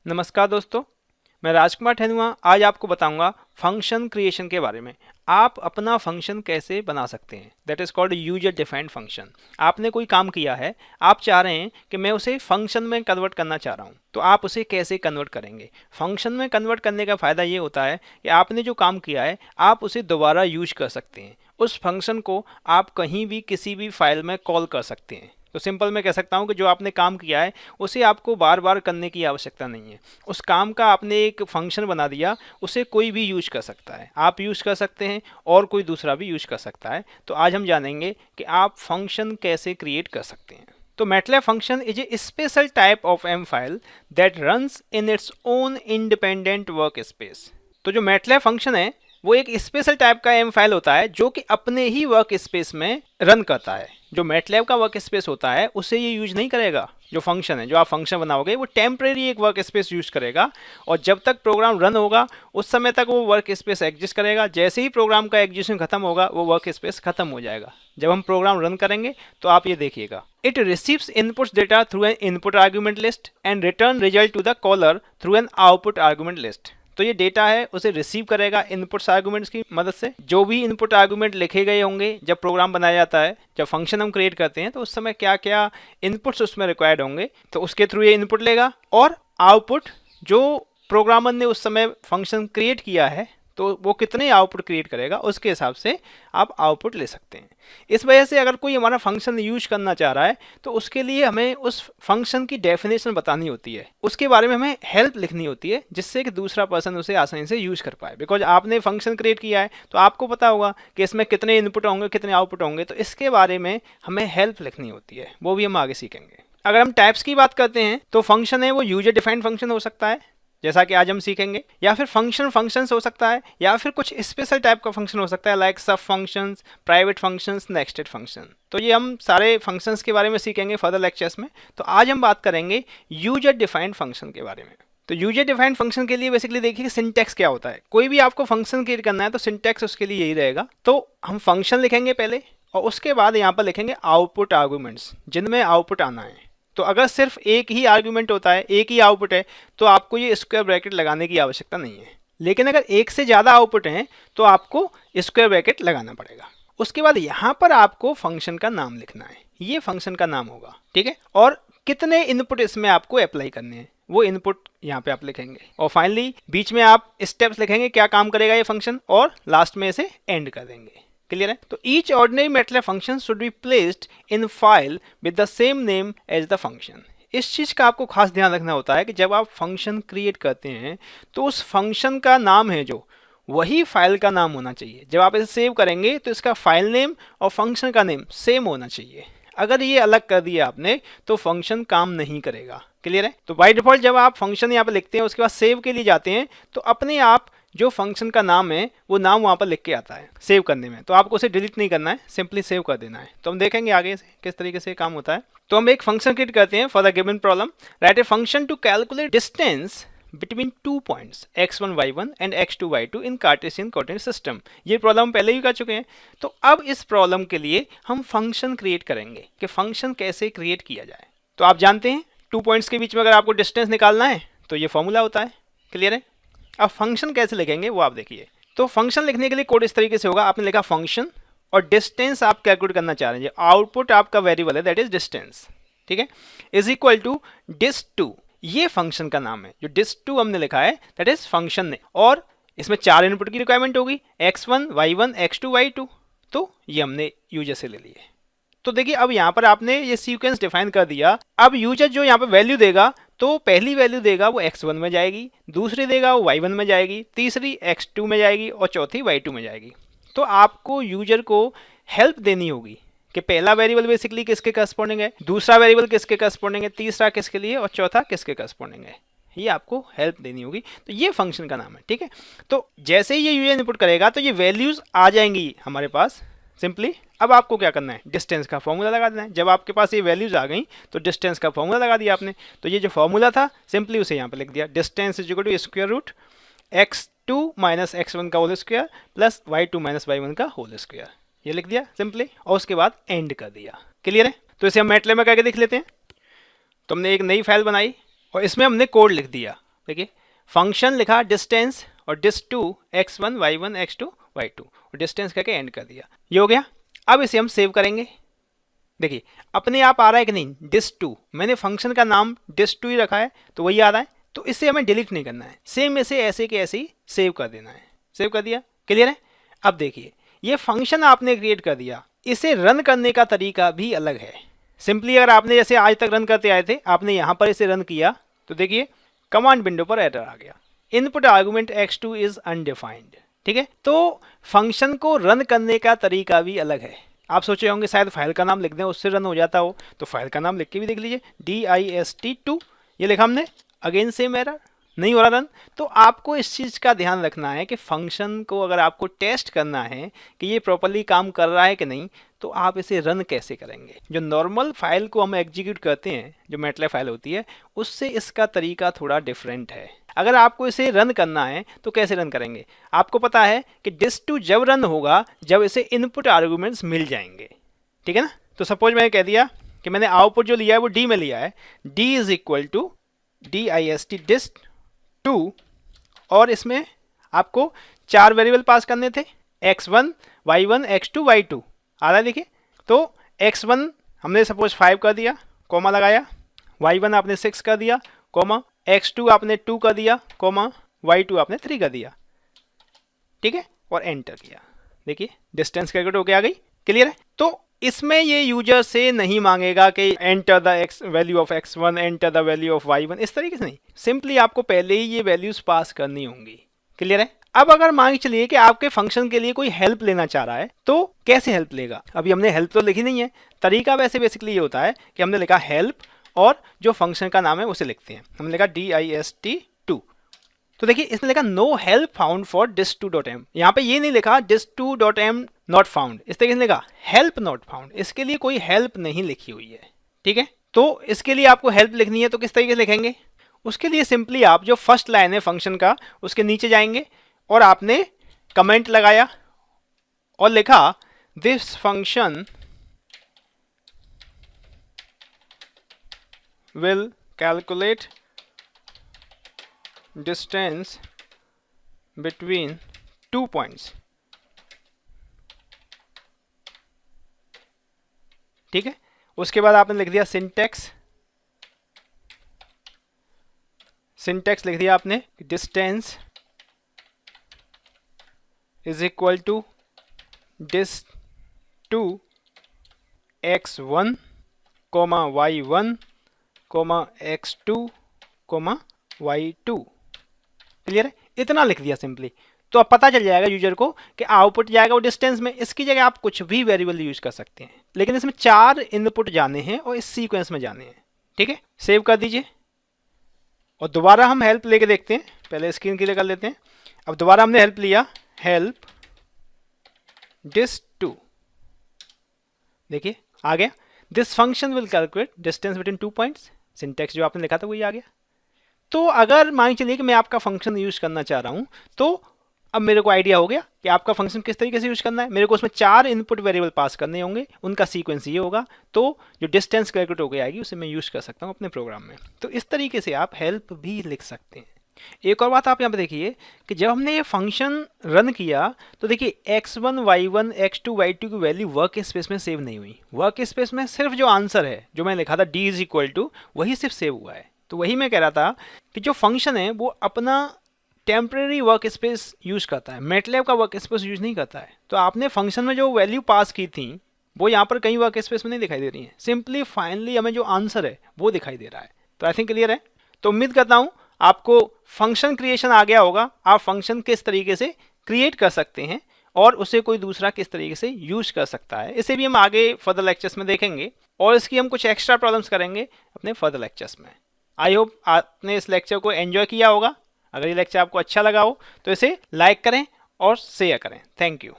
नमस्कार दोस्तों, मैं राजकुमार ठेनुआ आज आपको बताऊंगा फंक्शन क्रिएशन के बारे में। आप अपना फंक्शन कैसे बना सकते हैं, that is called user defined function. आपने कोई काम किया है, आप चाह रहे हैं कि मैं उसे फंक्शन में कन्वर्ट करना चाह रहा हूं, तो आप उसे कैसे कन्वर्ट करेंगे। फंक्शन में कन्वर्ट करने का फ़ायदा ये होता है कि आपने जो काम किया है आप उसे दोबारा यूज कर सकते हैं। उस फंक्शन को आप कहीं भी किसी भी फाइल में कॉल कर सकते हैं। तो सिंपल मैं कह सकता हूँ कि जो आपने काम किया है उसे आपको बार बार करने की आवश्यकता नहीं है। उस काम का आपने एक फंक्शन बना दिया, उसे कोई भी यूज कर सकता है। आप यूज कर सकते हैं और कोई दूसरा भी यूज कर सकता है। तो आज हम जानेंगे कि आप फंक्शन कैसे क्रिएट कर सकते हैं। तो MATLAB function is a special type of M file that runs in its own independent work space. तो जो मैटलैब फंक्शन है वो एक स्पेशल टाइप का एम फाइल होता है जो कि अपने ही वर्क स्पेस में रन करता है। जो मैटलैब का वर्क स्पेस होता है उसे ये यूज नहीं करेगा। जो फंक्शन है, जो आप फंक्शन बनाओगे, वो टेम्परेरी एक वर्क स्पेस यूज करेगा और जब तक प्रोग्राम रन होगा उस समय तक वो वर्क स्पेस एग्जिस्ट करेगा। जैसे ही प्रोग्राम का एग्जिस्टेंस खत्म होगा वो वर्क स्पेस खत्म हो जाएगा। जब हम प्रोग्राम रन करेंगे तो आप ये देखिएगा, it receives inputs data through an input argument list and return result to the caller through an output argument list. तो ये डेटा है उसे रिसीव करेगा इनपुट्स आर्गुमेंट्स की मदद से। जो भी इनपुट आर्गुमेंट लिखे गए होंगे जब प्रोग्राम बनाया जाता है, जब फंक्शन हम क्रिएट करते हैं, तो उस समय क्या क्या इनपुट्स उसमें रिक्वायर्ड होंगे, तो उसके थ्रू ये इनपुट लेगा और आउटपुट जो प्रोग्रामर ने उस समय फंक्शन क्रिएट किया है तो वो कितने आउटपुट क्रिएट करेगा उसके हिसाब से आप आउटपुट ले सकते हैं। इस वजह से अगर कोई हमारा फंक्शन यूज करना चाह रहा है तो उसके लिए हमें उस फंक्शन की डेफिनेशन बतानी होती है, उसके बारे में हमें हेल्प लिखनी होती है जिससे कि दूसरा पर्सन उसे आसानी से यूज कर पाए। बिकॉज आपने फंक्शन क्रिएट किया है तो आपको पता होगा कि इसमें कितने इनपुट होंगे, कितने आउटपुट होंगे, तो इसके बारे में हमें हेल्प लिखनी होती है। वो भी हम आगे सीखेंगे। अगर हम टाइप्स की बात करते हैं तो फंक्शन है वो यूजर डिफाइंड फंक्शन हो सकता है, जैसा कि आज हम सीखेंगे, या फिर फंक्शंस हो सकता है, या फिर कुछ स्पेशल टाइप का फंक्शन हो सकता है लाइक सब functions, private functions, nested function. तो ये हम सारे फंक्शंस के बारे में सीखेंगे फर्दर लेक्चर्स में। तो आज हम बात करेंगे यूजर डिफाइंड फंक्शन के बारे में। तो यूजर डिफाइंड फंक्शन के लिए बेसिकली देखिए सिंटैक्स क्या होता है। कोई भी आपको फंक्शन क्रिएट करना है तो सिंटैक्स उसके लिए यही रहेगा। तो हम फंक्शन लिखेंगे पहले और उसके बाद यहाँ पर लिखेंगे आउटपुट आर्गूमेंट्स जिनमें आउटपुट आना है। तो अगर सिर्फ एक ही आर्गुमेंट होता है, एक ही आउटपुट है, तो आपको ये स्क्वायर ब्रैकेट लगाने की आवश्यकता नहीं है। लेकिन अगर एक से ज़्यादा आउटपुट हैं तो आपको स्क्वायर ब्रैकेट लगाना पड़ेगा। उसके बाद यहाँ पर आपको फंक्शन का नाम लिखना है, ये फंक्शन का नाम होगा, ठीक है। और कितने इनपुट इसमें आपको अप्लाई करने हैं वो इनपुट यहाँ पे आप लिखेंगे। और फाइनली बीच में आप स्टेप्स लिखेंगे क्या काम करेगा ये फंक्शन, और लास्ट में इसे एंड कर देंगे। क्लियर है। तो each ordinary MATLAB function should be placed in file with the same name as the function. इस चीज़ का आपको खास ध्यान रखना होता है कि जब आप फंक्शन क्रिएट करते हैं तो उस फंक्शन का नाम है जो वही फाइल का नाम होना चाहिए। जब आप इसे सेव करेंगे तो इसका फाइल नेम और फंक्शन का नेम सेम होना चाहिए। अगर ये अलग कर दिया आपने तो फंक्शन काम नहीं करेगा। क्लियर है। तो बाय डिफॉल्ट जब आप फंक्शन यहाँ पर लिखते हैं उसके बाद सेव के लिए जाते हैं तो अपने आप जो फंक्शन का नाम है वो नाम वहाँ पर लिख के आता है सेव करने में। तो आपको उसे डिलीट नहीं करना है, सिंपली सेव कर देना है। तो हम देखेंगे आगे से किस तरीके से काम होता है। तो हम एक फंक्शन क्रिएट करते हैं for the given problem. Write a function to calculate distance between 2 points x1 y1 and x2 y2 in Cartesian coordinate system. ये प्रॉब्लम पहले ही कर चुके हैं। तो अब इस प्रॉब्लम के लिए हम फंक्शन क्रिएट करेंगे कि फंक्शन कैसे क्रिएट किया जाए। तो आप जानते हैं 2 पॉइंट्स के बीच में अगर आपको डिस्टेंस निकालना है तो ये फॉर्मूला होता है। क्लियर है। अब फंक्शन कैसे लिखेंगे वो आप देखिए। तो फंक्शन लिखने के लिए कोड इस तरीके से होगा, आपने लिखा फंक्शन और डिस्टेंस आप कैलकुलेट करना चाह रहे हैं, आउटपुट आपका वेरिएबल है दैट इज डिस्टेंस, ठीक है, इज इक्वल टू डिस्ट2। ये फंक्शन का नाम है। जो डिस्ट2 हमने लिखा है दैट इज फंक्शन ने, और इसमें 4 इनपुट की रिक्वायरमेंट होगी x1 y1 x2 y2। तो ये हमने यूजर से ले लिए। तो देखिए अब यहाँ पर आपने ये सीक्वेंस डिफाइन कर दिया। अब यूजर जो यहाँ पर वैल्यू देगा तो पहली वैल्यू देगा वो x1 में जाएगी, दूसरी देगा वो y1 में जाएगी, तीसरी x2 में जाएगी और चौथी y2 में जाएगी। तो आपको यूजर को हेल्प देनी होगी कि पहला वेरिएबल बेसिकली किसके करस्पॉन्डिंग है, दूसरा वेरिएबल किसके करस्पॉन्डिंग है, तीसरा किसके लिए और चौथा किसके करस्पॉन्डिंग है। ये आपको हेल्प देनी होगी। तो ये फंक्शन का नाम है, ठीक है। तो जैसे ही ये यूजर इनपुट करेगा तो ये वैल्यूज आ जाएंगी हमारे पास सिंपली। अब आपको क्या करना है, डिस्टेंस का फॉर्मूला लगा देना है। जब आपके पास ये वैल्यूज आ गई तो डिस्टेंस का फॉर्मूला लगा दिया आपने। तो ये जो फॉर्मूला था सिंपली उसे यहाँ पे लिख दिया, distance is equal to square root x2 minus x1 का whole square plus y2 minus y1 का होल स्क्वायर। ये लिख दिया सिंपली और उसके बाद एंड कर दिया। क्लियर है। तो इसे हम मैटलैब में करके देख लेते हैं। तो हमने एक नई फाइल बनाई और इसमें हमने कोड लिख दिया। देखिए फंक्शन लिखा डिस्टेंस और डिस्ट2 x1 y1 x2 y2 और डिस्टेंस करके एंड कर दिया, ये हो गया। अब इसे हम सेव करेंगे। देखिए अपने आप आ रहा है कि नहीं, डिस्ट2, मैंने फंक्शन का नाम डिस्ट2 ही रखा है तो वही आ रहा है, तो इसे हमें डिलीट नहीं करना है, सेम इसे ऐसे के ऐसे ही सेव कर देना है। सेव कर दिया, क्लियर है। अब देखिए ये फंक्शन आपने क्रिएट कर दिया, इसे रन करने का तरीका भी अलग है। सिंपली अगर आपने जैसे आज तक रन करते आए थे, आपने यहाँ पर इसे रन किया तो देखिए कमांड विंडो पर एरर आ गया, input argument x2 is undefined. ठीक है, तो फंक्शन को रन करने का तरीका भी अलग है। आप सोचे होंगे शायद फाइल का नाम लिख दें उससे रन हो जाता हो, तो फाइल का नाम लिख के भी देख लीजिए, dist2 ये लिखा हमने, अगेन सेम एरर, नहीं हो रहा रन। तो आपको इस चीज़ का ध्यान रखना है कि फंक्शन को अगर आपको टेस्ट करना है कि ये प्रॉपर्ली काम कर रहा है कि नहीं, तो आप इसे रन कैसे करेंगे। जो नॉर्मल फाइल को हम एग्जीक्यूट करते हैं, जो मैटलैब फाइल होती है, उससे इसका तरीका थोड़ा डिफरेंट है। अगर आपको इसे रन करना है तो कैसे रन करेंगे, आपको पता है कि डिस्ट2 जब रन होगा जब इसे इनपुट आर्गूमेंट्स मिल जाएंगे, ठीक है ना। तो सपोज मैंने कह दिया कि मैंने आउटपुट जो लिया है वो डी में लिया है, d is equal to dist dist2 और इसमें आपको 4 वेरिएबल पास करने थे, x1 y1 x2 y2 आ रहा है देखिए। तो x1 हमने सपोज 5 कर दिया, कॉमा लगाया, y1 आपने 6 कर दिया, कॉमा, x2 आपने 2 कर दिया, कॉमा, y2 आपने 3 कर दिया, ठीक है, और एंटर किया। देखिए डिस्टेंस कैलकुलेट होके आ गई, क्लियर है। तो इसमें ये यूजर से नहीं मांगेगा कि enter the x value of x1, enter the value of y1, इस तरीके से नहीं, सिंपली आपको पहले ही ये वैल्यूज पास करनी होंगी, क्लियर है। अब अगर मान चलिए कि आपके फंक्शन के लिए कोई हेल्प लेना चाह रहा है तो कैसे हेल्प लेगा, अभी हमने हेल्प तो लिखी नहीं है। तरीका वैसे बेसिकली ये होता है कि हमने लिखा हेल्प और जो फंक्शन का नाम है उसे लिखते हैं, हमने लिखा dist2। तो देखिए इसने लिखा no help found for dist2.m, यहाँ पे ये नहीं लिखा dist2.m नॉट फाउंड, इस तरीके से लिखा हेल्प नॉट फाउंड, इसके लिए कोई हेल्प नहीं लिखी हुई है, ठीक है। तो इसके लिए आपको हेल्प लिखनी है तो किस तरीके से लिखेंगे, उसके लिए सिंपली आप जो फर्स्ट लाइन है फंक्शन का उसके नीचे जाएंगे और आपने कमेंट लगाया और लिखा this function will calculate distance between 2 points, ठीक है। उसके बाद आपने लिख दिया सिंटेक्स लिख दिया आपने, distance is equal to dist2 x1 comma y1 comma x2 comma y2, clear है। इतना लिख दिया सिंपली, तो अब पता चल जाएगा यूजर को कि आउटपुट जाएगा वो डिस्टेंस में। इसकी जगह आप कुछ भी वेरिएबल यूज कर सकते हैं, लेकिन इसमें 4 इनपुट जाने हैं और इस सीक्वेंस में जाने हैं, ठीक है। सेव कर दीजिए और दोबारा हम हेल्प लेके देखते हैं, पहले स्क्रीन क्लियर कर लेते हैं। अब दोबारा हमने हेल्प लिया, हेल्प dist2, देखिए आ गया, this function will calculate distance between 2 points, syntax जो आपने लिखा था वही आ गया। तो अगर मान चलिए कि मैं आपका फंक्शन यूज करना चाह रहा हूं, तो अब मेरे को आइडिया हो गया कि आपका फंक्शन किस तरीके से यूज करना है। मेरे को उसमें 4 इनपुट वेरिएबल पास करने होंगे, उनका सीक्वेंस ये होगा, तो जो डिस्टेंस कैलकुलेट होकर आएगी उसे मैं यूज कर सकता हूँ अपने प्रोग्राम में। तो इस तरीके से आप हेल्प भी लिख सकते हैं। एक और बात आप यहाँ पे देखिए कि जब हमने ये फंक्शन रन किया तो देखिए x1 y1 x2 y2 की वैल्यू वर्क स्पेस में सेव नहीं हुई। वर्क स्पेस में सिर्फ जो आंसर है जो मैं लिखा था d इज इक्वल टू, वही सिर्फ सेव हुआ है। तो वही मैं कह रहा था कि जो फंक्शन है वो अपना टेम्परेरी वर्क स्पेस यूज करता है, मैटलैब का वर्क स्पेस यूज नहीं करता है। तो आपने फंक्शन में जो वैल्यू पास की थी वो यहाँ पर कहीं वर्क स्पेस में नहीं दिखाई दे रही है, सिंपली फाइनली हमें जो आंसर है वो दिखाई दे रहा है। तो आई थिंक क्लियर है। तो उम्मीद करता हूँ आपको फंक्शन क्रिएशन आ गया होगा, आप फंक्शन किस तरीके से क्रिएट कर सकते हैं और उसे कोई दूसरा किस तरीके से यूज कर सकता है। इसे भी हम आगे फर्दर लेक्चर्स में देखेंगे और इसकी हम कुछ एक्स्ट्रा प्रॉब्लम्स करेंगे अपने फर्दर लेक्चर्स में। आई होप आपने इस लेक्चर को एंजॉय किया होगा। अगर ये लेक्चर आपको अच्छा लगा हो तो इसे लाइक करें और शेयर करें। Thank you.